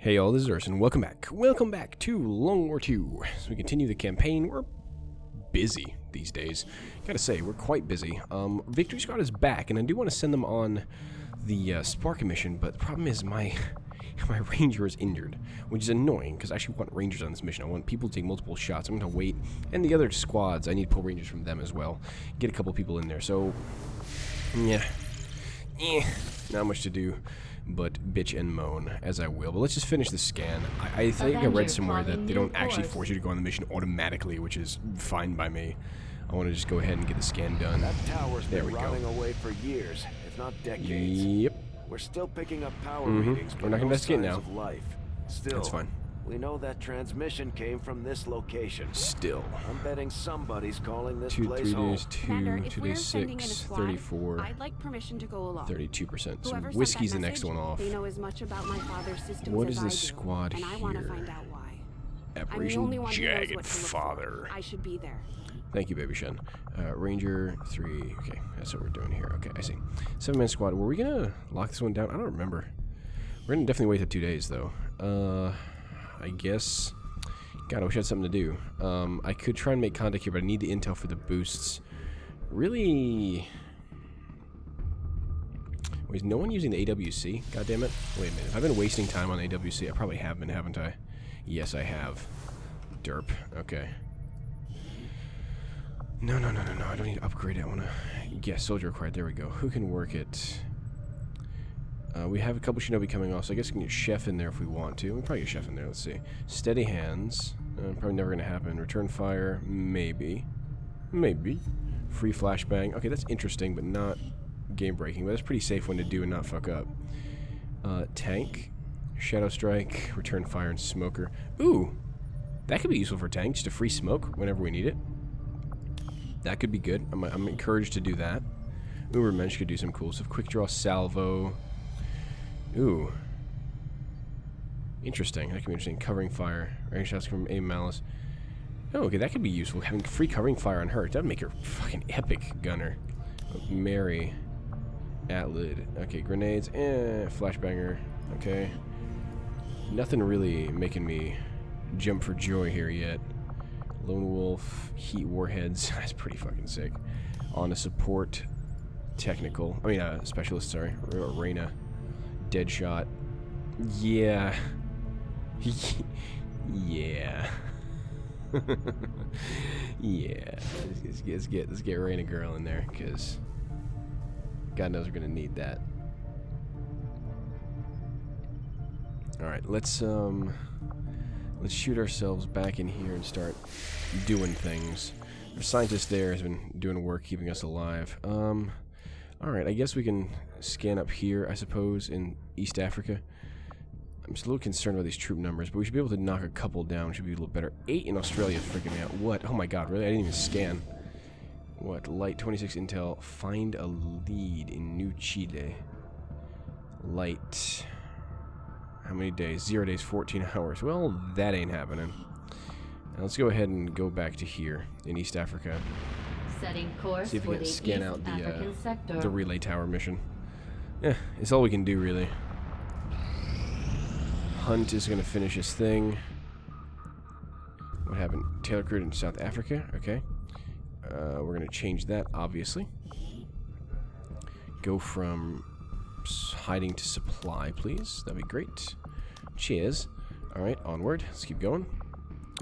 Hey all, this is Urson. Welcome back. Welcome back to Long War 2. So we continue the campaign. We're busy these days. Gotta say, we're quite busy. Victory Squad is back, and I do want to send them on the Spark mission, but the problem is my ranger is injured, which is annoying, because I actually want rangers on this mission. I want people to take multiple shots. I'm going to wait. And the other squads, I need to pull rangers from them as well. Get a couple people in there, so... yeah. Not much to do but bitch and moan, as I will. But let's just finish the scan. I think I read somewhere that they don't actually force you to go on the mission automatically, which is fine by me. I want to just go ahead and get the scan done. That tower's been rotting away for years, if not decades. Yep. We're still picking up power readings, but we're not gonna investigate now. of life. Still, that's fine. We know that transmission came from this location. Still. I'm betting somebody's calling this 2, place 3 home. days, 2 days, 6, 34, I'd like permission to go along. 32%. So Whoever whiskey's sent the that next one off. They know as much about my father's systems What as is I this do, squad and I want to here? find out why. Operation Jagged Father. I should be there. Thank you, Baby Shen. Ranger 3. Okay, that's what we're doing here. Okay, I see. 7-man squad. Were we gonna lock this one down? I don't remember. We're gonna definitely wait up 2 days, though. I guess... God, I wish I had something to do. I could try and make contact here, but I need the intel for the boosts. Really... Wait, is no one using the AWC? God damn it. Wait a minute. If I've been wasting time on AWC, I probably have been, haven't I? Yes, I have. Derp. Okay. No. I don't need to upgrade it. I want to... Yes, soldier required. There we go. Who can work it? We have a couple shinobi coming off, so I guess we can get chef in there if we want to. We can probably get chef in there. Let's see. Steady hands. Probably never going to happen. Return fire. Maybe. Maybe. Free flashbang. Okay, that's interesting, but not game-breaking. But that's a pretty safe one to do and not fuck up. Tank. Shadow strike. Return fire and smoker. Ooh! That could be useful for tank. Just a free smoke whenever we need it. That could be good. I'm encouraged to do that. Uber Mensch could do some cool stuff. Quick draw salvo. Ooh. Interesting. That could be interesting. Covering fire. Range shots from aim malice. Oh, okay, that could be useful. Having free covering fire on her. That would make her fucking epic gunner. Mary. Atlid. Okay, grenades. Flashbanger. Okay. Nothing really making me jump for joy here yet. Lone Wolf. Heat warheads. That's pretty fucking sick. On a support. Technical. I mean, specialist, sorry. Reina. Deadshot. Yeah. Yeah. Yeah. Let's get Reina girl in there, because God knows we're gonna need that. Alright, let's shoot ourselves back in here and start doing things. Our scientist there has been doing work keeping us alive. Alright, I guess we can scan up here, I suppose, in East Africa. I'm just a little concerned about these troop numbers, but we should be able to knock a couple down. We should be a little better. 8 in Australia is freaking me out. What? Oh my god, really? I didn't even scan. What? Light 26 intel. Find a lead in New Chile. Light. How many days? 0 days, 14 hours. Well, that ain't happening. Now let's go ahead and go back to here in East Africa. Setting course. See if we can scan out the relay tower mission. Yeah, it's all we can do, really. Hunt is going to finish his thing. What happened? Taylor recruited in South Africa. Okay. We're going to change that, obviously. Go from hiding to supply, please. That'd be great. Cheers. Alright, onward. Let's keep going.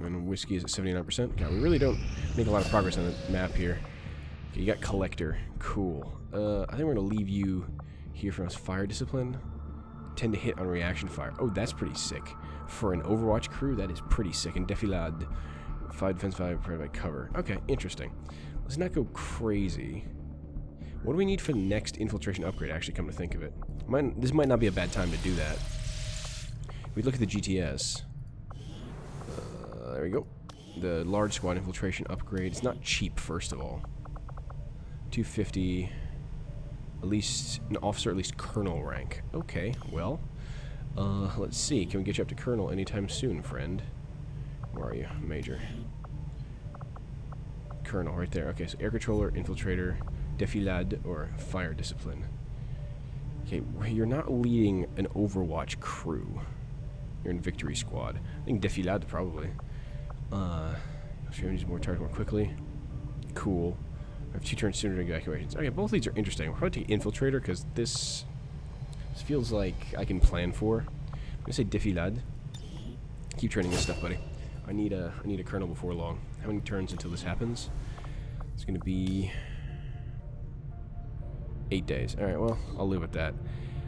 And whiskey is at 79%. God, we really don't make a lot of progress on the map here. Okay, you got collector. Cool. I think we're going to leave you here for us. Fire discipline. Tend to hit on reaction fire. Oh, that's pretty sick. For an Overwatch crew, that is pretty sick. And defilade. 5 defense, 5 provided by cover. Okay, interesting. Let's not go crazy. What do we need for the next infiltration upgrade, actually, come to think of it? This might not be a bad time to do that. If we look at the GTS... there we go. The large squad infiltration upgrade. It's not cheap, first of all. 250. At least an officer, at least colonel rank. Okay, well. Let's see. Can we get you up to colonel anytime soon, friend? Where are you? Major. Colonel, right there. Okay, so air controller, infiltrator, defilade, or fire discipline. Okay, you're not leading an Overwatch crew. You're in Victory Squad. I think Defilade, probably. Use more targets more quickly. Cool. I have 2 turns sooner to evacuations. Okay, both of these are interesting. We'll probably take Infiltrator, because this feels like I can plan for. I'm going to say Defilade. Keep training this stuff, buddy. I need a Colonel before long. How many turns until this happens? It's going to be 8 days. Alright, well, I'll live with that.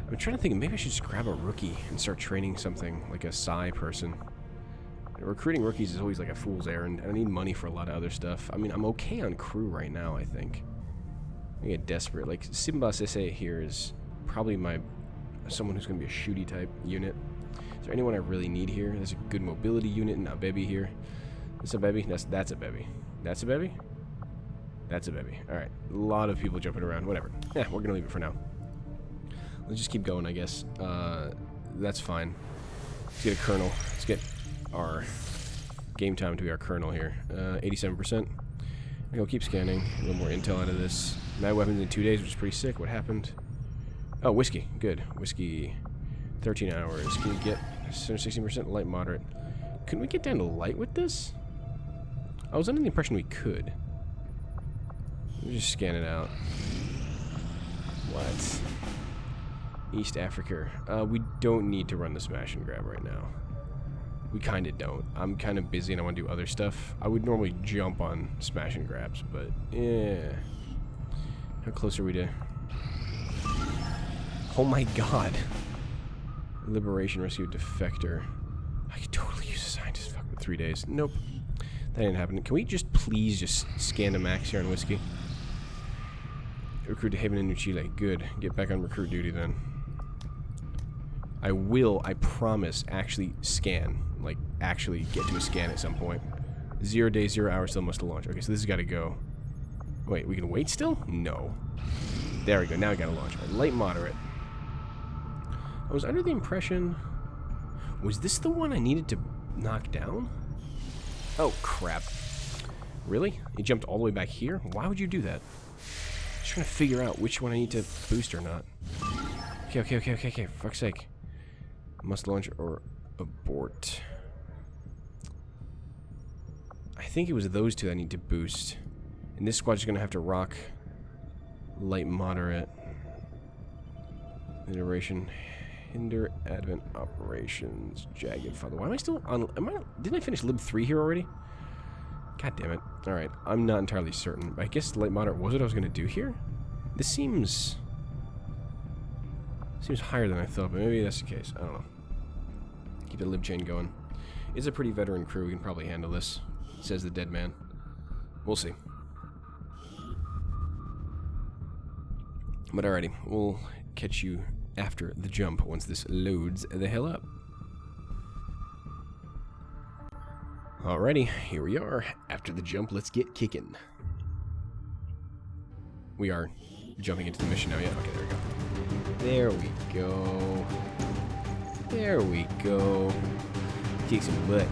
I'm trying to think, maybe I should just grab a rookie and start training something, like a Psi person. Recruiting rookies is always like a fool's errand. I need money for a lot of other stuff. I mean, I'm okay on crew right now, I think. I get desperate. Like, Simba Sese here is probably someone who's going to be a shooty type unit. Is there anyone I really need here? There's a good mobility unit in Abebe here. Is a Bebe? That's a Bebe. That's a Bebe? That's a Bebe. Alright. A lot of people jumping around. Whatever. Yeah, we're going to leave it for now. Let's just keep going, I guess. That's fine. Let's get a Colonel. Let's get our game time to be our Colonel here. 87%. I'll keep scanning. A little more intel out of this. Mad weapons in 2 days, which is pretty sick. What happened? Oh, whiskey. Good. Whiskey. 13 hours. Can we get 16% light moderate? Can we get down to light with this? I was under the impression we could. Let me just scan it out. What? East Africa. We don't need to run the smash and grab right now. We kind of don't. I'm kind of busy and I want to do other stuff. I would normally jump on smash and grabs, but yeah. How close are we to... Oh my god. Liberation rescue defector. I could totally use a scientist. Fuck with 3 days. Nope. That didn't happen. Can we just please just scan the max here on whiskey? Recruit to Haven in New Chile. Good. Get back on recruit duty then. I will, I promise, actually scan. Like, actually get to a scan at some point. 0 days, 0 hours till must launch. Okay, so this has got to go. Wait, we can wait still? No. There we go. Now we got to launch. Right, light moderate. I was under the impression... Was this the one I needed to knock down? Oh, crap. Really? You jumped all the way back here? Why would you do that? Just trying to figure out which one I need to boost or not. Okay. For fuck's sake. Must launch or abort. I think it was those two I need to boost. And this squad's going to have to rock light moderate. Iteration. Hinder advent operations. Jagged father. Why am I still on... Didn't I finish lib 3 here already? God damn it. Alright. I'm not entirely certain. But I guess light moderate was what I was going to do here? This seems higher than I thought, but maybe that's the case. I don't know. Keep the lib chain going. It's a pretty veteran crew. We can probably handle this, says the dead man. We'll see. But alrighty, we'll catch you after the jump once this loads the hell up. Alrighty, here we are. After the jump, let's get kicking. We are jumping into the mission now, yeah? Okay, there we go. There we go. There we go. Kick some butt.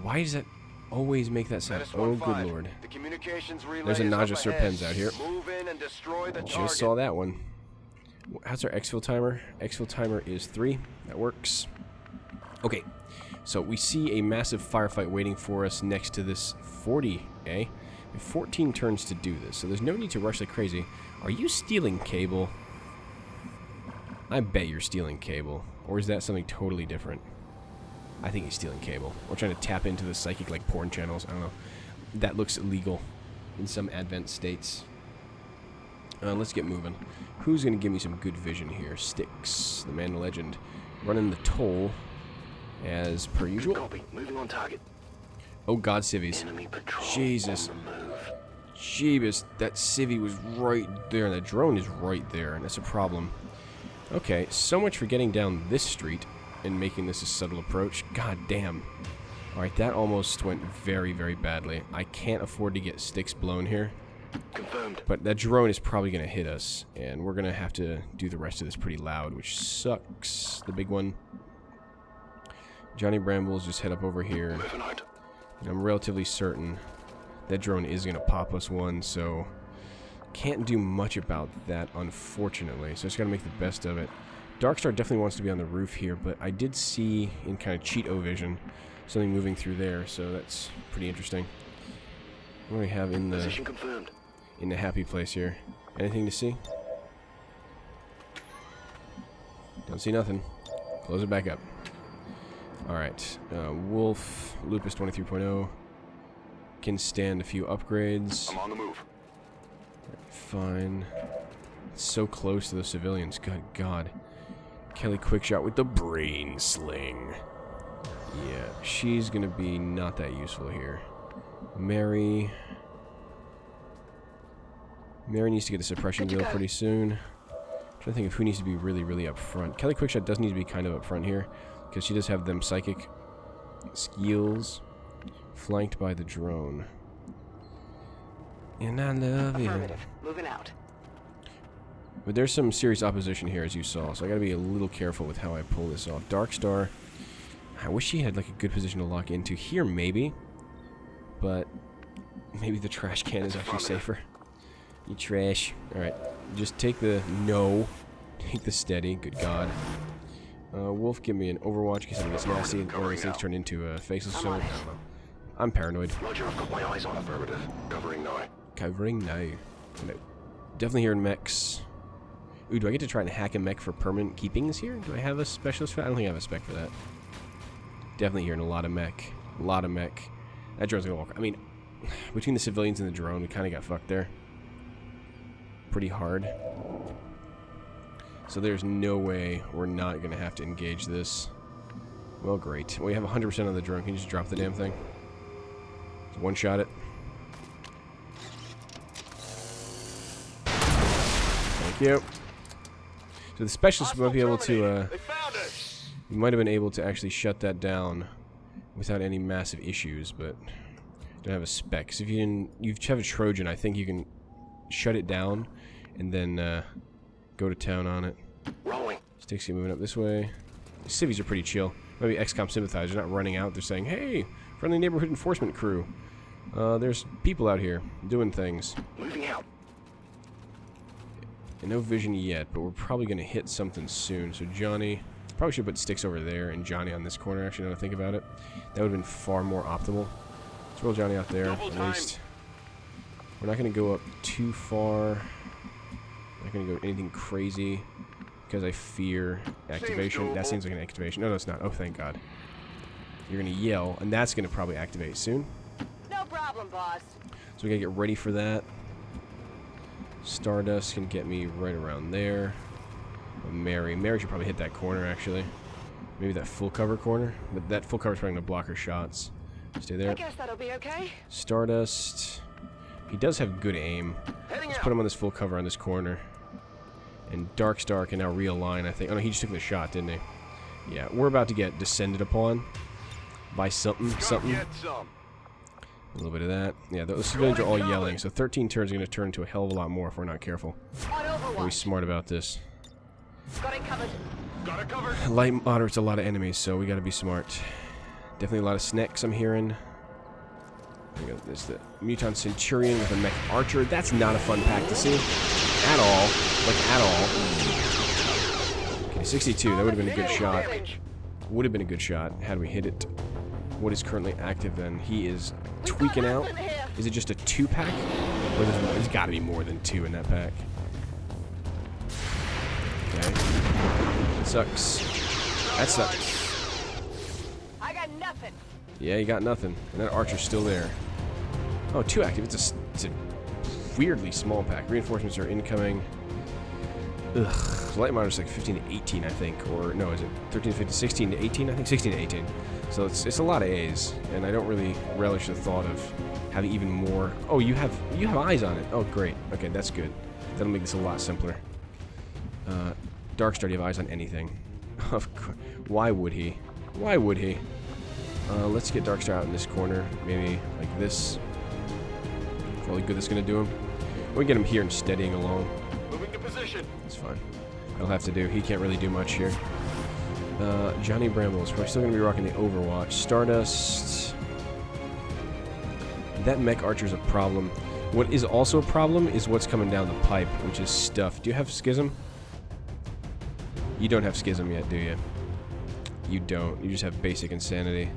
Why does that always make that sound? Oh, good lord. There's a Naja Serpens out here. Just saw that one. How's our exfil timer? Exfil timer is 3. That works. Okay, so we see a massive firefight waiting for us next to this 40, eh? We have 14 turns to do this, so there's no need to rush like crazy. Are you stealing cable? I bet you're stealing cable. Or is that something totally different? I think he's stealing cable. Or trying to tap into the psychic, like, porn channels. I don't know. That looks illegal in some advent states. Let's get moving. Who's going to give me some good vision here? Styx, the man legend. Running the toll as per usual. Copy. Moving on target. Oh god, civvies. Jesus. Jeebus, that civvy was right there, and the drone is right there, and that's a problem. Okay, so much for getting down this street and making this a subtle approach. God damn. Alright, that almost went very, very badly. I can't afford to get Styx blown here. Confirmed. But that drone is probably going to hit us, and we're going to have to do the rest of this pretty loud, which sucks. The big one. Johnny Brambles, just head up over here. And I'm relatively certain that drone is going to pop us one, so can't do much about that, unfortunately. So I just got to make the best of it. Darkstar definitely wants to be on the roof here, but I did see in kind of Cheeto vision something moving through there, so that's pretty interesting. What do we have in the Position confirmed. in the happy place here? Anything to see? Don't see nothing. Close it back up. Alright. Wolf, Lupus 23.0. Can stand a few upgrades. I'm on the move. Fine. It's so close to the civilians. Good God. Kelly Quickshot with the brain sling. Yeah, she's gonna be not that useful here. Mary needs to get a suppression deal pretty soon. I'm trying to think of who needs to be really, really up front. Kelly Quickshot does need to be kind of up front here, because she does have them psychic skills, flanked by the drone. And I love you. Affirmative. Moving out. But there's some serious opposition here, as you saw, so I gotta be a little careful with how I pull this off. Darkstar, I wish she had like a good position to lock into. Here, maybe. But maybe the trash can is actually safer. You trash. Alright, just take the no. Take the steady. Good God. Wolf, give me an overwatch in case it gets nasty, or these things turn into a faceless zone. I don't know. I'm paranoid. Roger, I've got my eyes on affirmative. Covering now. Covering now. No. Definitely hearing mechs. Ooh, do I get to try and hack a mech for permanent keepings here? Do I have a specialist for that? I don't think I have a spec for that. Definitely hearing a lot of mech. A lot of mech. That drone's gonna walk. I mean, between the civilians and the drone, we kind of got fucked there. Pretty hard. So there's no way we're not gonna have to engage this. Well, great. We have 100% on the drone. Can you just drop the damn thing? Just one shot it. Thank you. So the specialist might be able to, we might have been able to actually shut that down without any massive issues, but don't have a spec. So if you have a Trojan, I think you can shut it down and then go to town on it. Rolling. Sticks moving up this way. The civvies are pretty chill. Maybe XCOM sympathizers, not running out. They're saying, "Hey, friendly neighborhood enforcement crew. There's people out here doing things." Moving out. And no vision yet, but we're probably going to hit something soon. So Johnny, probably should put Sticks over there and Johnny on this corner, actually, now that I think about it. That would have been far more optimal. Let's roll Johnny out there, at least. We're not going to go up too far. Not going to go anything crazy, because I fear activation. That seems like an activation. No, it's not. Oh, thank God. You're going to yell, and that's going to probably activate soon. No problem, boss. So we got to get ready for that. Stardust can get me right around there. Mary should probably hit that corner, actually. Maybe that full cover corner. But that full cover is probably going to block her shots. Stay there. I guess that'll be okay. Stardust. He does have good aim. Let's put him on this full cover on this corner. And Darkstar can now realign, I think. Oh, no, he just took the shot, didn't he? Yeah, we're about to get descended upon by something. A little bit of that. Yeah, those civilians are all yelling, so 13 turns are going to turn into a hell of a lot more if we're not careful. Are we smart about this? Got it covered. Got it covered. Light moderate's a lot of enemies, so we got to be smart. Definitely a lot of snacks I'm hearing. We got this, the Mutant Centurion with a mech archer. That's not a fun pack to see. At all. Like, at all. Okay, 62. That would have been a good shot. Would have been a good shot had we hit it. What is currently active then? He is tweaking out. Is it just a 2-pack? Or there's got to be more than 2 in that pack. Okay. That sucks. That sucks. I got nothing. Yeah, you got nothing. And that archer's still there. Oh, 2 active. It's a weirdly small pack. Reinforcements are incoming. Ugh. So light monitor's like 15 to 18, I think. Or, no, is it 13 to 15? 16 to 18? I think 16 to 18. So it's a lot of A's. And I don't really relish the thought of having even more. Oh, you have eyes on it. Oh, great. Okay, that's good. That'll make this a lot simpler. Darkstar, do you have eyes on anything? Of course. Why would he? Why would he? Let's get Darkstar out in this corner. Maybe like this. For all the good that's going to do him. We get him here and steadying along. Moving to position. That's fine. That'll have to do. He can't really do much here. Johnny Brambles. We're still going to be rocking the Overwatch. Stardust. That mech archer's a problem. What is also a problem is what's coming down the pipe, which is stuff. Do you have Schism? You don't have Schism yet, do you? You don't. You just have basic insanity.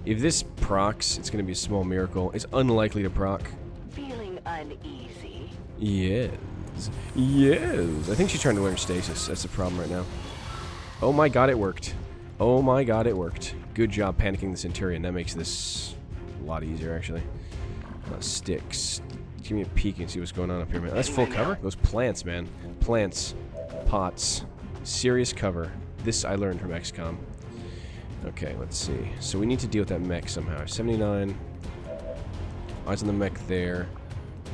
If this procs, it's going to be a small miracle. It's unlikely to proc. Feeling uneasy? Yes. Yes. I think she's trying to learn stasis. That's the problem right now. Oh my god, it worked. Oh my god, it worked. Good job panicking the Centurion. That makes this a lot easier, actually. Sticks. Give me a peek and see what's going on up here, man. That's full cover? Those plants, man. Plants. Pots. Serious cover. This I learned from XCOM. Okay, let's see. So we need to deal with that mech somehow. 79. Eyes on the mech there.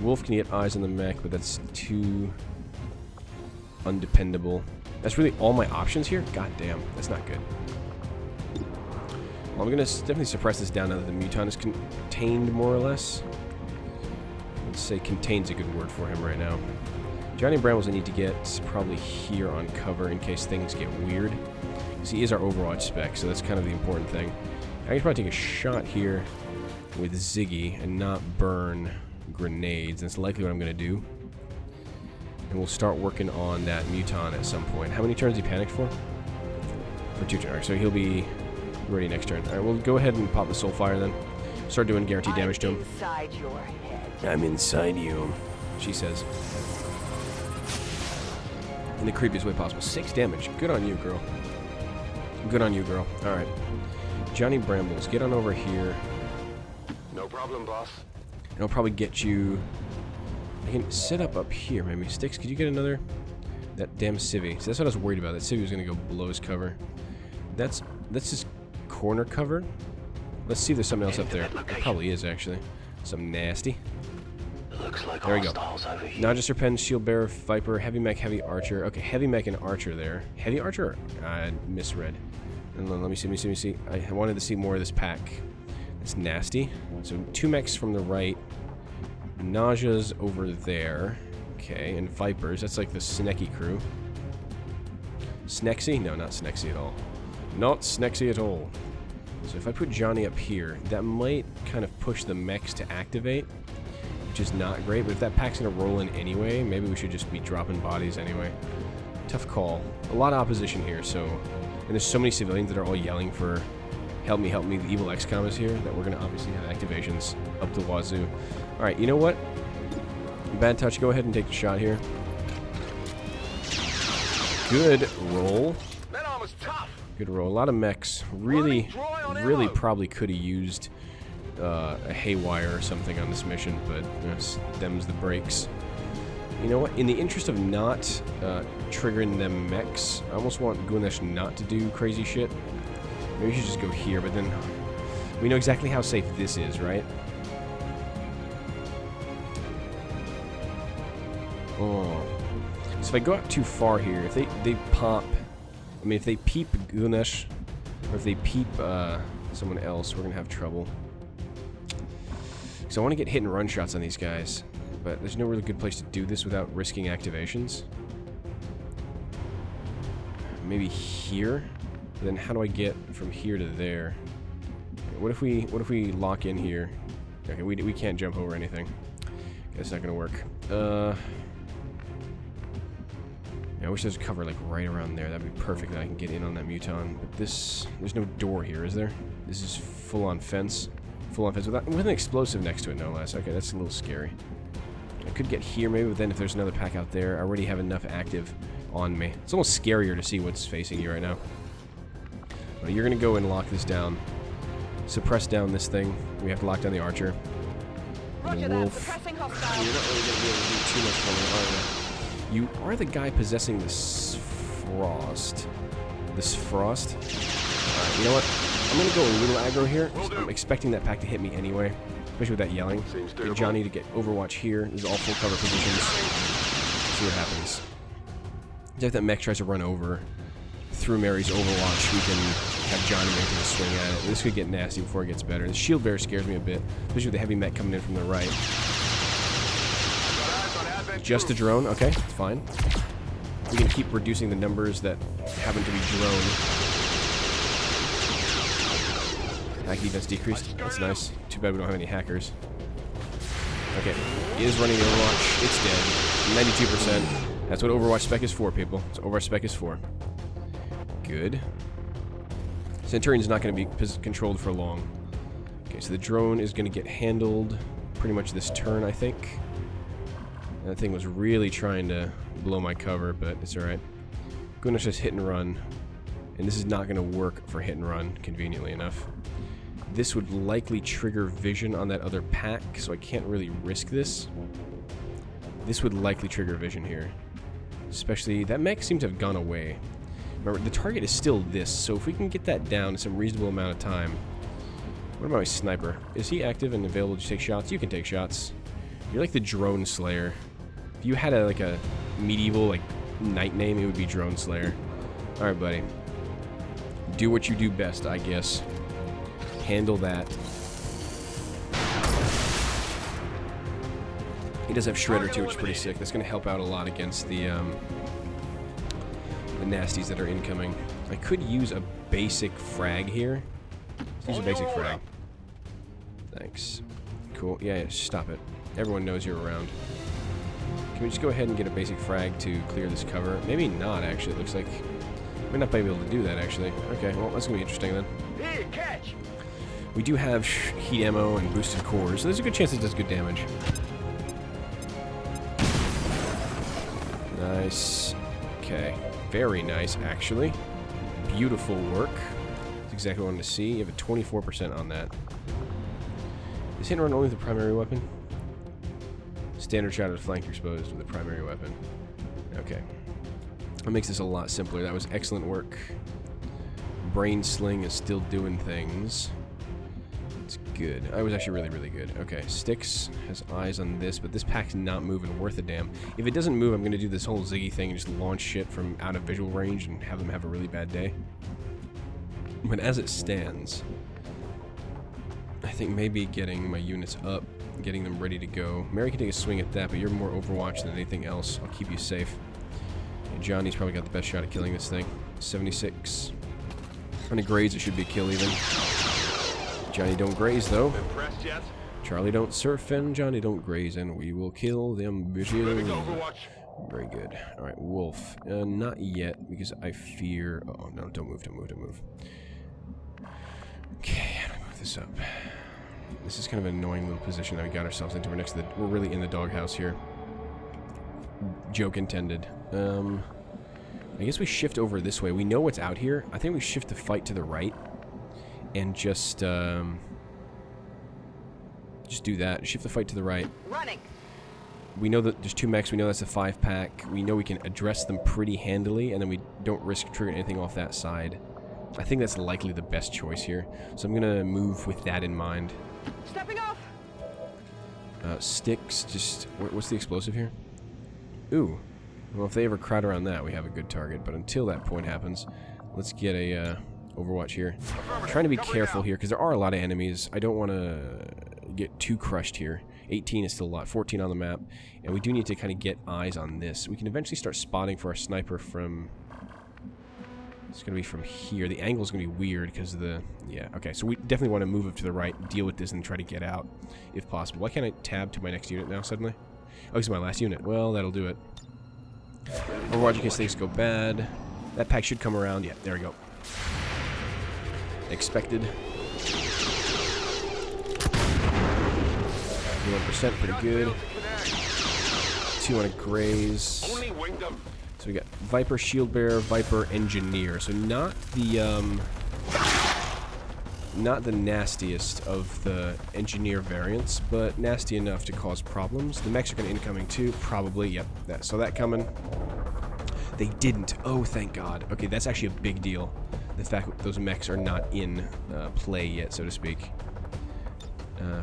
Wolf can get eyes on the mech, but that's too undependable. That's really all my options here? God damn, that's not good. Well, I'm going to definitely suppress this down now that the Muton is contained, more or less. Let's say contain's a good word for him right now. Johnny Brambles I need to get probably here on cover in case things get weird. Because he is our Overwatch spec, so that's kind of the important thing. I can probably take a shot here with Ziggy and not burn grenades. That's likely what I'm going to do. And we'll start working on that Muton at some point. How many turns he panicked for? For 2 turns. So he'll be ready next turn. Alright, we'll go ahead and pop the Soulfire then. Start doing guaranteed damage to him. Inside your head. I'm inside you, she says. In the creepiest way possible. 6 damage. Good on you, girl. Good on you, girl. Alright. Johnny Brambles, get on over here. No problem, boss. And I'll probably get you... I can set up here, maybe. Sticks, could you get another? That damn civvy. So that's what I was worried about. That civvy was going to go below his cover. That's his corner cover. Let's see if there's something else up there. There probably is, actually. Some nasty. Looks like there we go. over here. Naja Serpent, Shield Bearer, Viper, Heavy Mech, Heavy Archer. Okay, Heavy Mech and Archer there. Heavy Archer? I misread. And then let me see. I wanted to see more of this pack. It's nasty. So 2 mechs from the right. Naja's over there. Okay, and Vipers. That's like the Snecky crew. Snexy? No, not Snexy at all. Not Snexy at all. So if I put Johnny up here, that might kind of push the mechs to activate, which is not great. But if that pack's going to roll in anyway, maybe we should just be dropping bodies anyway. Tough call. A lot of opposition here, so... And there's so many civilians that are all yelling for... Help me, the evil XCOM is here, that we're going to obviously have activations up the wazoo. Alright, you know what? Bad touch, go ahead and take the shot here. Good roll. That arm was tough. Good roll. A lot of mechs. Really probably could have used a haywire or something on this mission, but stems the brakes. You know what? In the interest of not triggering them mechs, I almost want Gunesh not to do crazy shit. Maybe we should just go here, but then we know exactly how safe this is, right? Oh. So if I go out too far here, if they pop... I mean, if they peep Gunesh, or if they peep someone else, we're going to have trouble. So I want to get hit and run shots on these guys, but there's no really good place to do this without risking activations. Maybe here? But then how do I get from here to there? What if we lock in here? Okay, we can't jump over anything. That's not gonna work. Yeah, I wish there's cover like right around there. That'd be perfect. That I can get in on that Muton. But there's no door here, is there? This is full on fence. Full on fence with an explosive next to it, no less. Okay, that's a little scary. I could get here maybe, but then if there's another pack out there, I already have enough active on me. It's almost scarier to see what's facing you right now. But you're gonna go and lock this down. Suppress down this thing. We have to lock down the Archer. And the Wolf. Suppressing You're not hostile. really gonna be able to do too much for me, are you? You are the guy possessing this frost. This frost? Alright, you know what? I'm gonna go a little aggro here. I'm expecting that pack to hit me anyway. Especially with that yelling. Get Johnny to get Overwatch here. These are all full cover positions. See what happens. If that mech tries to run over through Mary's Overwatch, we can have Johnny making a swing at it. This could get nasty before it gets better. The shield bearer scares me a bit, especially with the heavy mech coming in from the right. Just a drone, okay, fine. We can keep reducing the numbers that happen to be drone. Hack defense decreased. That's nice. Too bad we don't have any hackers. Okay, he is running the Overwatch. It's dead. 92%. That's what Overwatch spec is for, people. That's what Overwatch spec is for. good. Centurion's not going to be controlled for long. Okay, so the drone is going to get handled pretty much this turn, I think. That thing was really trying to blow my cover, but it's alright. Gonna just hit and run. And this is not going to work for hit and run, conveniently enough. This would likely trigger vision on that other pack, so I can't really risk this. This would likely trigger vision here. Especially, that mech seems to have gone away. Remember, the target is still this, so if we can get that down in some reasonable amount of time. What about my sniper? Is he active and available to take shots? You can take shots. You're like the drone slayer. If you had like a medieval like knight name, it would be drone slayer. Alright, buddy. Do what you do best, I guess. Handle that. He does have Shredder too, which is pretty sick. That's going to help out a lot against the nasties that are incoming. I could use a basic frag here. Let's use a basic frag. Thanks. Cool. Yeah, stop it. Everyone knows you're around. Can we just go ahead and get a basic frag to clear this cover? Maybe not, actually. It looks like we might not be able to do that, actually. Okay, well, that's going to be interesting then. Here, catch! We do have heat ammo and boosted cores, so there's a good chance it does good damage. Nice. Okay. Very nice, actually. Beautiful work. That's exactly what I wanted to see. You have a 24% on that. Is hit and run only the primary weapon? Standard shot at flank exposed with the primary weapon. Okay. That makes this a lot simpler. That was excellent work. Brain Sling is still doing things. It's good. I was actually really, really good. Okay, Styx has eyes on this, but this pack's not moving worth a damn. If it doesn't move, I'm going to do this whole Ziggy thing and just launch shit from out of visual range and have them have a really bad day. But as it stands, I think maybe getting my units up, getting them ready to go. Mary can take a swing at that, but you're more Overwatch than anything else. I'll keep you safe. And Johnny's probably got the best shot at killing this thing. 76. On the grades, it should be a kill even. Johnny don't graze, though. Impressed yet? Charlie don't surf and Johnny don't graze, and we will kill them bitches. Very good. Alright, Wolf. Not yet, because I fear... Oh, no, don't move, don't move, don't move. Okay, how do I move this up? This is kind of an annoying little position that we got ourselves into. We're next to the... We're really in the doghouse here. Joke intended. I guess we shift over this way. We know what's out here. I think we shift the fight to the right. And just do that. Shift the fight to the right. Running. We know that there's 2 mechs. We know that's a 5-pack. We know we can address them pretty handily, and then we don't risk triggering anything off that side. I think that's likely the best choice here. So I'm gonna move with that in mind. Stepping off. Sticks. Just what's the explosive here? Ooh. Well, if they ever crowd around that, we have a good target. But until that point happens, let's get a Overwatch here. I'm trying to be careful here because there are a lot of enemies. I don't want to get too crushed here. 18 is still a lot. 14 on the map. And we do need to kind of get eyes on this. We can eventually start spotting for our sniper from... It's going to be from here. The angle's going to be weird because of the... Yeah, okay. So we definitely want to move up to the right, deal with this, and try to get out if possible. Why can't I tab to my next unit now suddenly? Oh, this is my last unit. Well, that'll do it. Overwatch in case things go bad. That pack should come around. Yeah, there we go. Expected. 1%, pretty good. 2 on a graze. So we got Viper, Shield Bearer, Viper, Engineer. So not the nastiest of the Engineer variants, but nasty enough to cause problems. The mechs are going to incoming too, probably. Yep, saw that coming. They didn't. Oh, thank God. Okay, that's actually a big deal. The fact that those mechs are not in play yet, so to speak.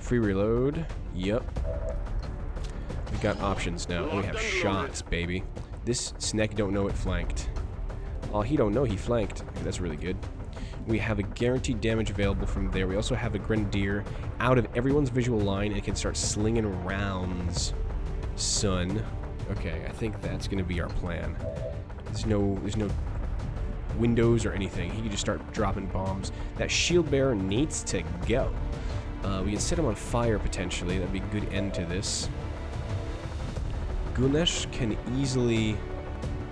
Free reload. Yep. We've got options now. And we have shots, baby. This Sneck don't know it flanked. Oh, he don't know he flanked. Okay, that's really good. We have a guaranteed damage available from there. We also have a Grenadier out of everyone's visual line and can start slinging rounds. Son. Okay, I think that's going to be our plan. There's no windows or anything. He can just start dropping bombs. That Shield Bearer needs to go. We can set him on fire potentially. That'd be a good end to this. Gunesh can easily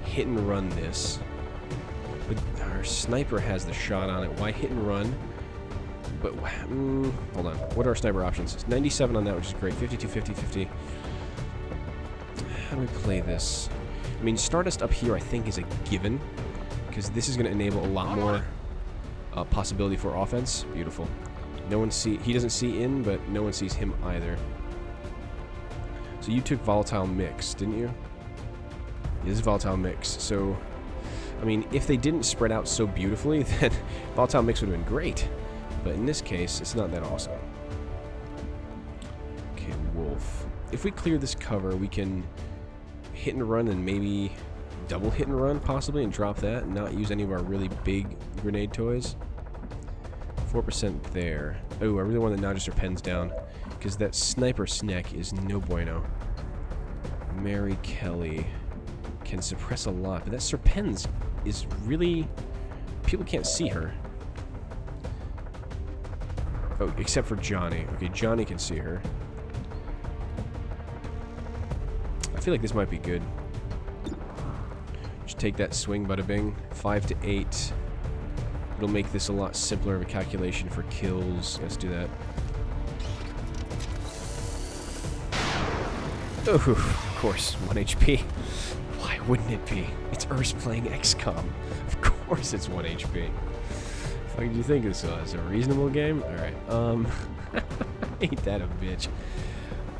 hit and run this. But our sniper has the shot on it. Why hit and run? But, hold on. What are our sniper options? It's 97 on that, which is great. 52, 50, 50. How do we play this? I mean, Stardust up here, I think, is a given. Because this is going to enable a lot more possibility for offense. Beautiful. No one he doesn't see in, but no one sees him either. So you took Volatile Mix, didn't you? Yeah, this is Volatile Mix. So, I mean, if they didn't spread out so beautifully, then Volatile Mix would have been great. But in this case, it's not that awesome. Okay, Wolf. If we clear this cover, we can hit and run and maybe double hit and run, possibly, and drop that and not use any of our really big grenade toys. 4% there. Oh, I really want the Naja Serpens down, because that Sniper Snack is no bueno. Mary Kelly can suppress a lot, but that Serpens is really... People can't see her. Oh, except for Johnny. Okay, Johnny can see her. I feel like this might be good. Just take that swing, bada bing. 5 to 8. It'll make this a lot simpler of a calculation for kills. Let's do that. Oh, of course, 1 HP. Why wouldn't it be? It's Urs playing XCOM. Of course it's 1 HP. What did you think this was? A reasonable game? Alright, ain't that a bitch.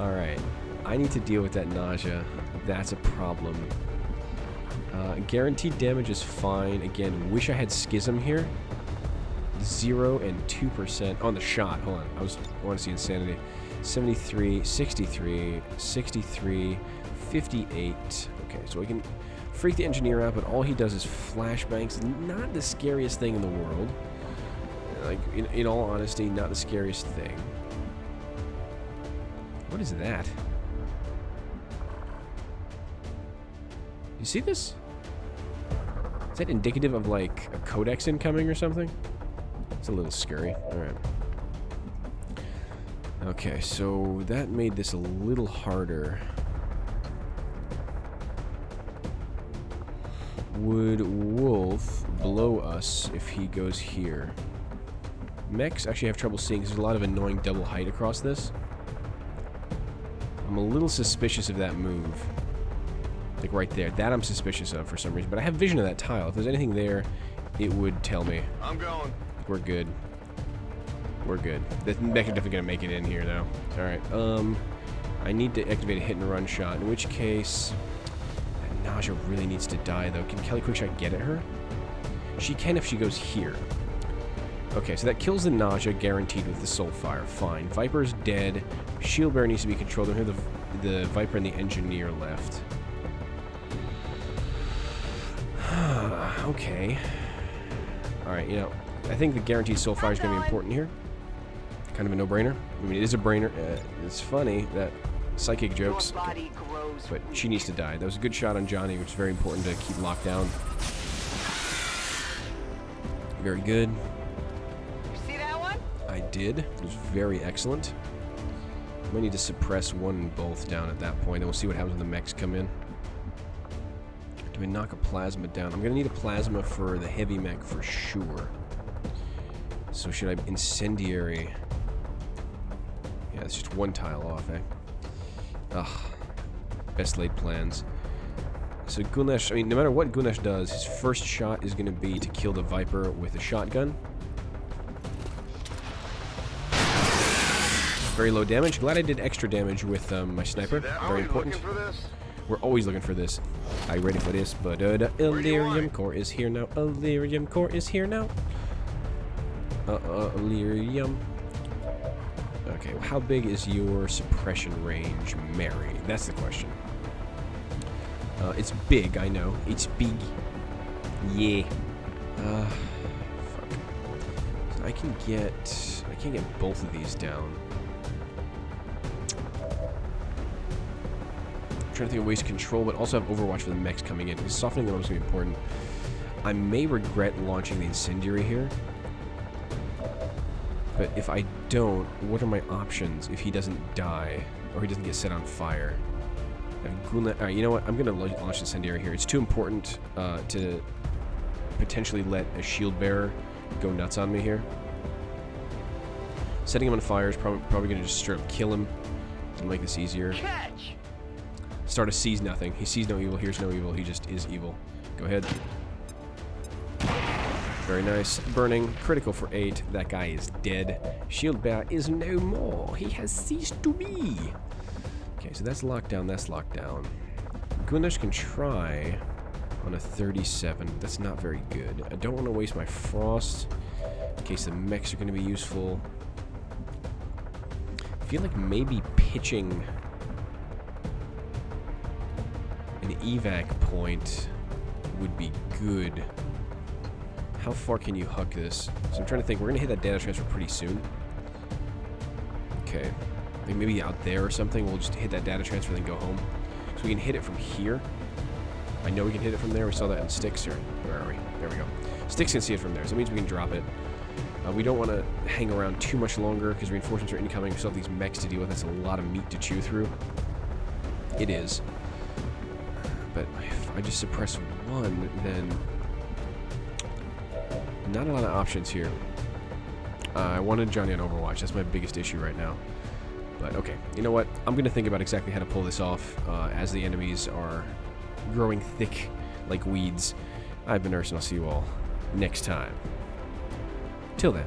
Alright, I need to deal with that nausea. That's a problem. Guaranteed damage is fine. Again, wish I had Schism here. 0 and 2% on the shot. Hold on, I want to see Insanity. 73, 63, 63, 58. Okay, so we can freak the engineer out, but all he does is flashbangs. Not the scariest thing in the world. Like, in all honesty, not the scariest thing. What is that? You see this? Is that indicative of, like, a codex incoming or something? It's a little scary. Alright. Okay, so that made this a little harder. Would Wolf blow us if he goes here? Mechs actually have trouble seeing because there's a lot of annoying double height across this. I'm a little suspicious of that move. Like right there. That I'm suspicious of for some reason. But I have vision of that tile. If there's anything there, it would tell me. I'm going. We're good. We're good. The mech are definitely going to make it in here, though. Alright, I need to activate a hit and run shot, in which case... That Nausea really needs to die, though. Can Kelly Quickshot get at her? She can if she goes here. Okay, so that kills the Nausea, guaranteed with the Soulfire. Fine. Viper's dead. Shield Bearer needs to be controlled. We have the Viper and the Engineer left. Okay. Alright, you know, I think the guaranteed Soulfire is going to be important here. Kind of a no-brainer. I mean, it is a brainer. It's funny that psychic jokes, but she needs to die. That was a good shot on Johnny, which is very important to keep locked down. Very good. You see that one? I did. It was very excellent. I might need to suppress one and both down at that point, and we'll see what happens when the mechs come in. Do we knock a plasma down? I'm going to need a plasma for the heavy mech for sure. So should I incendiary? Yeah, it's just one tile off, eh? Ugh. Best laid plans. So Gunesh, I mean, no matter what Gunesh does, his first shot is going to be to kill the Viper with a shotgun. Very low damage. Glad I did extra damage with my sniper. Very important. We're always looking for this. Are you ready for this? But Illyrium Core is here now. Illyrium Core is here now. Illyrium. Okay, well, how big is your suppression range, Mary? That's the question. It's big, I know. It's big. Yeah. Fuck. So I can't get both of these down. I'm trying to think of ways to control, but also have Overwatch for the mechs coming in. Because softening them is going to be important. I may regret launching the incendiary here. But if I don't, what are my options if he doesn't die or he doesn't get set on fire? Alright, you know what? I'm going to launch incendiary here. It's too important to potentially let a shield bearer go nuts on me here. Setting him on fire is probably going to just straight up kill him. It'll make this easier. Catch! Stardust sees nothing. He sees no evil, hears no evil. He just is evil. Go ahead. Very nice. Burning. Critical for 8. That guy is dead. Shield bearer is no more. He has ceased to be. Okay, so that's locked down. That's locked down. Gundash can try on a 37. That's not very good. I don't want to waste my frost in case the mechs are going to be useful. I feel like maybe pitching an evac point would be good. How far can you huck this? So I'm trying to think. We're going to hit that data transfer pretty soon. Okay. I think maybe out there or something. We'll just hit that data transfer and then go home. So we can hit it from here. I know we can hit it from there. We saw that in Sticks. Or where are we? There we go. Sticks can see it from there. So that means we can drop it. We don't want to hang around too much longer because reinforcements are incoming. We still have these mechs to deal with. That's a lot of meat to chew through. It is. But if I just suppress one, then not a lot of options here. I wanted Johnny on Overwatch. That's my biggest issue right now. But okay, you know what? I'm going to think about exactly how to pull this off as the enemies are growing thick like weeds. I've been Nurse, and I'll see you all next time. Till then.